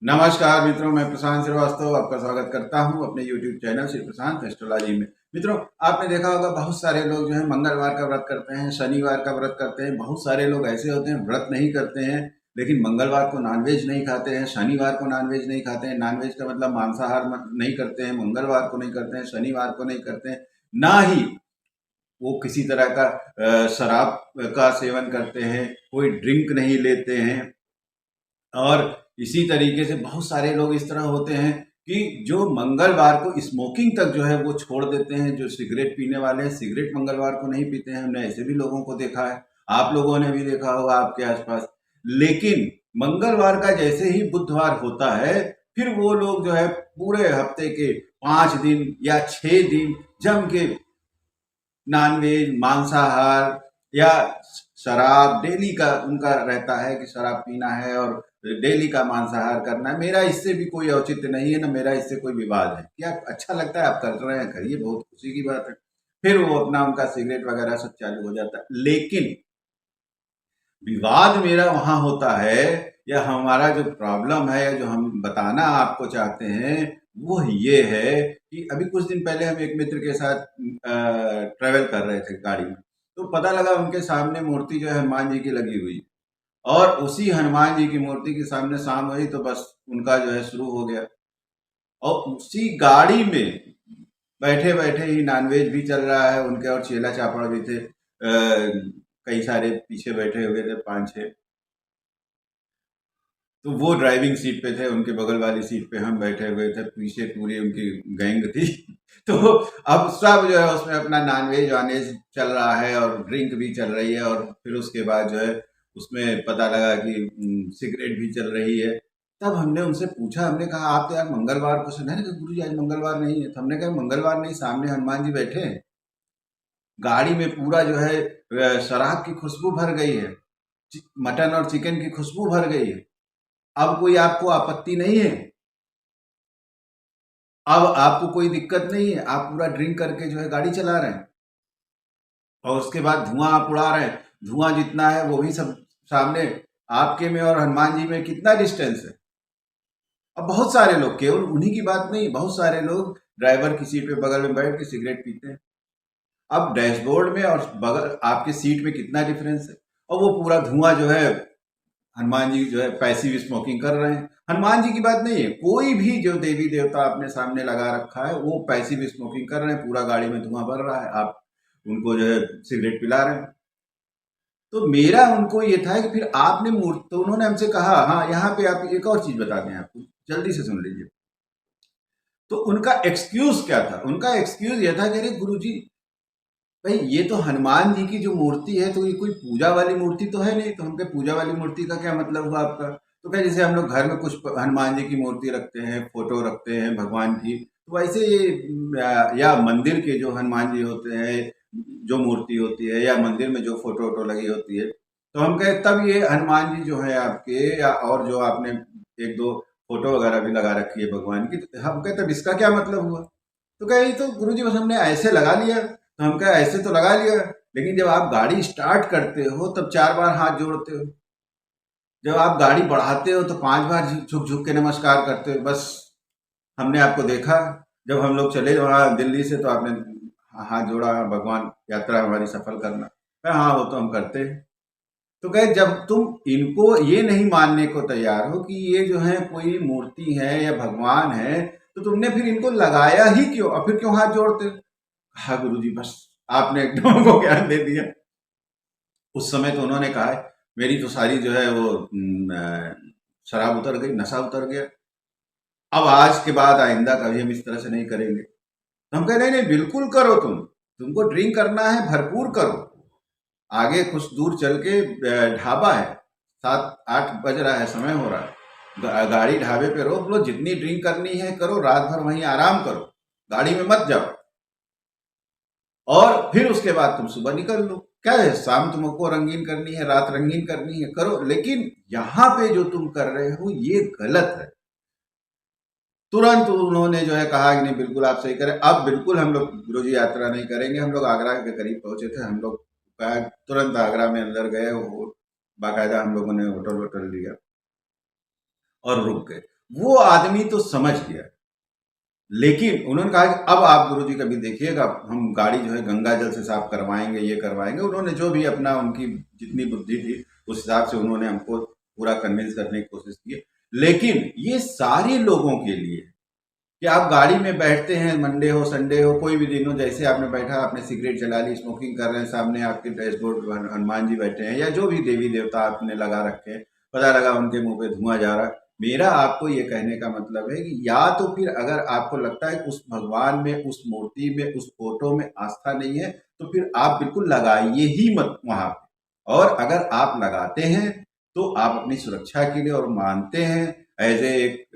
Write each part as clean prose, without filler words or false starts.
नमस्कार मित्रों, मैं प्रशांत श्रीवास्तव आपका स्वागत करता हूं अपने YouTube चैनल श्री प्रशांत एस्ट्रोलॉजी में। मित्रों, आपने देखा होगा बहुत सारे लोग जो है मंगलवार का व्रत करते हैं, शनिवार का व्रत करते हैं। बहुत सारे लोग ऐसे होते हैं व्रत नहीं करते हैं लेकिन मंगलवार को नॉनवेज नहीं खाते हैं, शनिवार को नॉनवेज नहीं खाते हैं। नॉनवेज का मतलब मांसाहार नहीं करते हैं, मंगलवार को नहीं करते हैं, शनिवार को नहीं करते हैं, ना ही वो किसी तरह का शराब का सेवन करते हैं, कोई ड्रिंक नहीं लेते हैं। और इसी तरीके से बहुत सारे लोग इस तरह होते हैं कि जो मंगलवार को स्मोकिंग तक जो है वो छोड़ देते हैं। जो सिगरेट पीने वाले हैं, सिगरेट मंगलवार को नहीं पीते हैं। हमने ऐसे भी लोगों को देखा है, आप लोगों ने भी देखा होगा आपके आसपास। लेकिन मंगलवार का जैसे ही बुधवार होता है, फिर वो लोग जो है पूरे हफ्ते के 5 दिन या 6 दिन जम के नॉनवेज, मांसाहार या शराब डेली का उनका रहता है कि शराब पीना है और डेली का मांसाहार करना है। मेरा इससे भी कोई औचित्य नहीं है, ना मेरा इससे कोई विवाद है। क्या अच्छा लगता है आप कर रहे हैं, करिए, बहुत खुशी की बात है। फिर वो अपना उनका सिगरेट वगैरह सब चालू हो जाता है। लेकिन विवाद मेरा वहां होता है, या हमारा जो प्रॉब्लम है, या जो हम बताना आपको चाहते हैं, वो ये है कि अभी कुछ दिन पहले हम एक मित्र के साथ ट्रेवल कर रहे थे गाड़ी में। तो पता लगा उनके सामने मूर्ति जो है हनुमान जी की लगी हुई, और उसी हनुमान जी की मूर्ति के सामने शाम हुई तो बस उनका जो है शुरू हो गया। और उसी गाड़ी में बैठे बैठे ही नॉनवेज भी चल रहा है उनके, और चेला चापड़ भी थे। कई सारे पीछे बैठे हुए थे, 5-6। तो वो ड्राइविंग सीट पे थे, उनके बगल वाली सीट पे हम बैठे हुए थे, पीछे पूरी उनकी गैंग थी। तो अब सब जो है उसमें अपना नॉनवेज वानवेज चल रहा है और ड्रिंक भी चल रही है, और फिर उसके बाद जो है उसमें पता लगा कि सिगरेट भी चल रही है। तब हमने उनसे पूछा, हमने कहा आप तो यार मंगलवार को सुना है कि गुरु जी आज मंगलवार नहीं है। तो हमने कहा मंगलवार नहीं, सामने हनुमान जी बैठे हैं, गाड़ी में पूरा जो है शराब की खुशबू भर गई है, मटन और चिकन की खुशबू भर गई है। अब कोई आपको आपत्ति नहीं है, अब आपको कोई दिक्कत नहीं है, आप पूरा ड्रिंक करके जो है गाड़ी चला रहे हैं, और उसके बाद धुआं आप उड़ा रहे हैं। धुआं जितना है वो भी सब सामने, आपके में और हनुमान जी में कितना डिस्टेंस है। अब बहुत सारे लोग, केवल उन्हीं की बात नहीं, बहुत सारे लोग ड्राइवर की सीट पे बगल में बैठ के सिगरेट पीते हैं। अब डैशबोर्ड में और बगल आपके सीट में कितना डिफरेंस है, और वो पूरा धुआं जो है, हनुमान जी जो है पैसिव स्मोकिंग कर रहे हैं। हनुमान जी की बात नहीं है, कोई भी जो देवी देवता आपने सामने लगा रखा है वो पैसिव स्मोकिंग कर रहे हैं, पूरा गाड़ी में धुआं भर रहा है, आप उनको जो है सिगरेट पिला रहे हैं। तो मेरा उनको ये था कि फिर आपने मूर्ति, तो उन्होंने हमसे कहा, हाँ यहाँ पे आप एक और चीज बता दें, आपको जल्दी से सुन लीजिए। तो उनका एक्सक्यूज क्या था? उनका एक्सक्यूज यह था कि अरे गुरु जी, भाई ये तो हनुमान जी की जो मूर्ति है, तो ये कोई पूजा वाली मूर्ति तो है नहीं। तो हम कहे पूजा वाली मूर्ति का क्या मतलब हुआ आपका? तो कहे जैसे हम लोग घर में कुछ हनुमान जी की मूर्ति रखते हैं, फोटो रखते हैं भगवान की, तो वैसे ये या मंदिर के जो हनुमान जी होते हैं, जो मूर्ति होती है, या मंदिर में जो फोटो वोटो लगी होती है। तो हम कहे तब ये हनुमान जी जो है आपके, या और जो आपने एक दो फोटो वगैरह भी लगा रखी है भगवान की, तो हम कहे तब इसका क्या मतलब हुआ? तो कहे तो गुरु जी बस हमने ऐसे लगा लिया। तो हम कहे ऐसे तो लगा लिया, लेकिन जब आप गाड़ी स्टार्ट करते हो तब 4 बार हाथ जोड़ते हो, जब आप गाड़ी बढ़ाते हो तो 5 बार झुक झुक के नमस्कार करते हो। बस हमने आपको देखा, जब हम लोग चले वहाँ दिल्ली से, तो आपने हाथ जोड़ा, भगवान यात्रा हमारी सफल करना। कहा हाँ वो तो हम करते हैं। तो कहे जब तुम इनको ये नहीं मानने को तैयार हो कि ये जो है कोई मूर्ति है या भगवान है, तो तुमने फिर इनको लगाया ही क्यों, और फिर क्यों हाथ जोड़ते हो? हाँ गुरु जी, बस आपने एकदम हमको ज्ञान दे दिया। उस समय तो उन्होंने कहा है मेरी तो सारी जो है वो शराब उतर गई, नशा उतर गया, अब आज के बाद आइंदा कभी हम इस तरह से नहीं करेंगे। तो हम कह नहीं नहीं, बिल्कुल करो, तुमको ड्रिंक करना है भरपूर करो। आगे कुछ दूर चल के ढाबा है, 7-8 बज रहा है, समय हो रहा है, गाड़ी ढाबे पे रोक लो, जितनी ड्रिंक करनी है करो, रात भर वहीं आराम करो, गाड़ी में मत जाओ, और फिर उसके बाद तुम सुबह निकल लो। क्या है, शाम तुमको रंगीन करनी है, रात रंगीन करनी है, करो, लेकिन यहाँ पे जो तुम कर रहे हो ये गलत है। तुरंत उन्होंने जो है कहा कि नहीं बिल्कुल आप सही करें, अब बिल्कुल हम लोग गुरुजी यात्रा नहीं करेंगे। हम लोग आगरा के करीब पहुंचे थे, हम लोग तुरंत आगरा में अंदर गए, वो बाकायदा हम लोगों ने होटल वोटल लिया और रुक गए। वो आदमी तो समझ गया, लेकिन उन्होंने कहा कि अब आप गुरुजी कभी देखिएगा, हम गाड़ी जो है गंगा जल से साफ करवाएंगे, ये करवाएंगे। उन्होंने जो भी अपना उनकी जितनी बुद्धि थी उस हिसाब से उन्होंने हमको पूरा कन्विंस करने की कोशिश की। लेकिन ये सारे लोगों के लिए कि आप गाड़ी में बैठते हैं, मंडे हो संडे हो कोई भी दिन हो, जैसे आपने बैठा, आपने सिगरेट जला ली, स्मोकिंग कर रहे हैं, सामने आपके डैशबोर्ड पर हनुमान जी बैठे हैं या जो भी देवी देवता आपने लगा रखे हैं, पता लगा उनके मुंह पे धुआं जा रहा है। मेरा आपको ये कहने का मतलब है कि या तो फिर अगर आपको लगता है कि उस भगवान में, उस मूर्ति में, उस फोटो में आस्था नहीं है, तो फिर आप बिल्कुल लगाइए ही मत वहां पे। और अगर आप लगाते हैं तो आप अपनी सुरक्षा के लिए और मानते हैं एज ए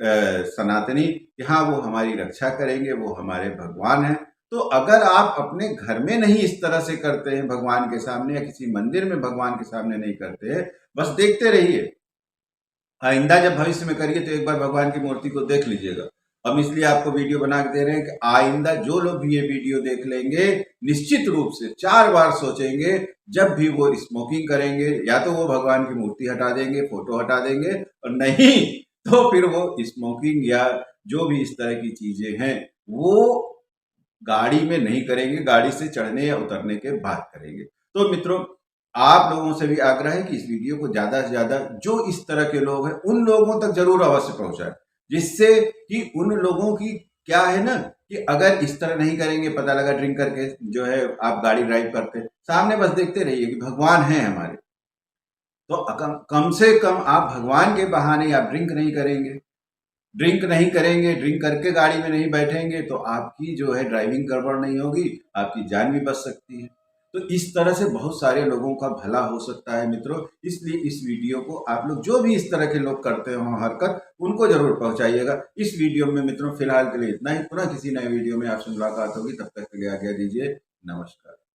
सनातनी कि हाँ वो हमारी रक्षा करेंगे, वो हमारे भगवान हैं, तो अगर आप अपने घर में नहीं इस तरह से करते हैं भगवान के सामने, या किसी मंदिर में भगवान के सामने नहीं करते हैं, बस देखते रहिए। आइंदा जब भविष्य में करिए तो एक बार भगवान की मूर्ति को देख लीजिएगा। हम इसलिए आपको वीडियो बना के दे रहे हैं कि आइंदा जो लोग भी ये वीडियो देख लेंगे, निश्चित रूप से 4 बार सोचेंगे जब भी वो स्मोकिंग करेंगे, या तो वो भगवान की मूर्ति हटा देंगे, फोटो हटा देंगे, और नहीं तो फिर वो स्मोकिंग या जो भी इस तरह की चीजें हैं वो गाड़ी में नहीं करेंगे, गाड़ी से चढ़ने या उतरने के बाद करेंगे। तो मित्रों, आप लोगों से भी आग्रह है कि इस वीडियो को ज्यादा से ज्यादा जो इस तरह के लोग हैं उन लोगों तक जरूर अवश्य पहुंचाए, जिससे कि उन लोगों की क्या है ना कि अगर इस तरह नहीं करेंगे, पता लगा ड्रिंक करके जो है आप गाड़ी ड्राइव करते, सामने बस देखते रहिए कि भगवान है हमारे, तो कम से कम आप भगवान के बहाने आप ड्रिंक नहीं करेंगे। ड्रिंक नहीं करेंगे, ड्रिंक करके गाड़ी में नहीं बैठेंगे, तो आपकी जो है ड्राइविंग गड़बड़ नहीं होगी, आपकी जान भी बच सकती है। तो इस तरह से बहुत सारे लोगों का भला हो सकता है मित्रों। इसलिए इस वीडियो को आप लोग जो भी इस तरह के लोग करते हो हरकत, उनको जरूर पहुंचाइएगा। इस वीडियो में मित्रों फिलहाल के लिए इतना ही, पुनः किसी नए वीडियो में आपसे मुलाकात होगी, तब तक के लिए आज्ञा दीजिए। नमस्कार।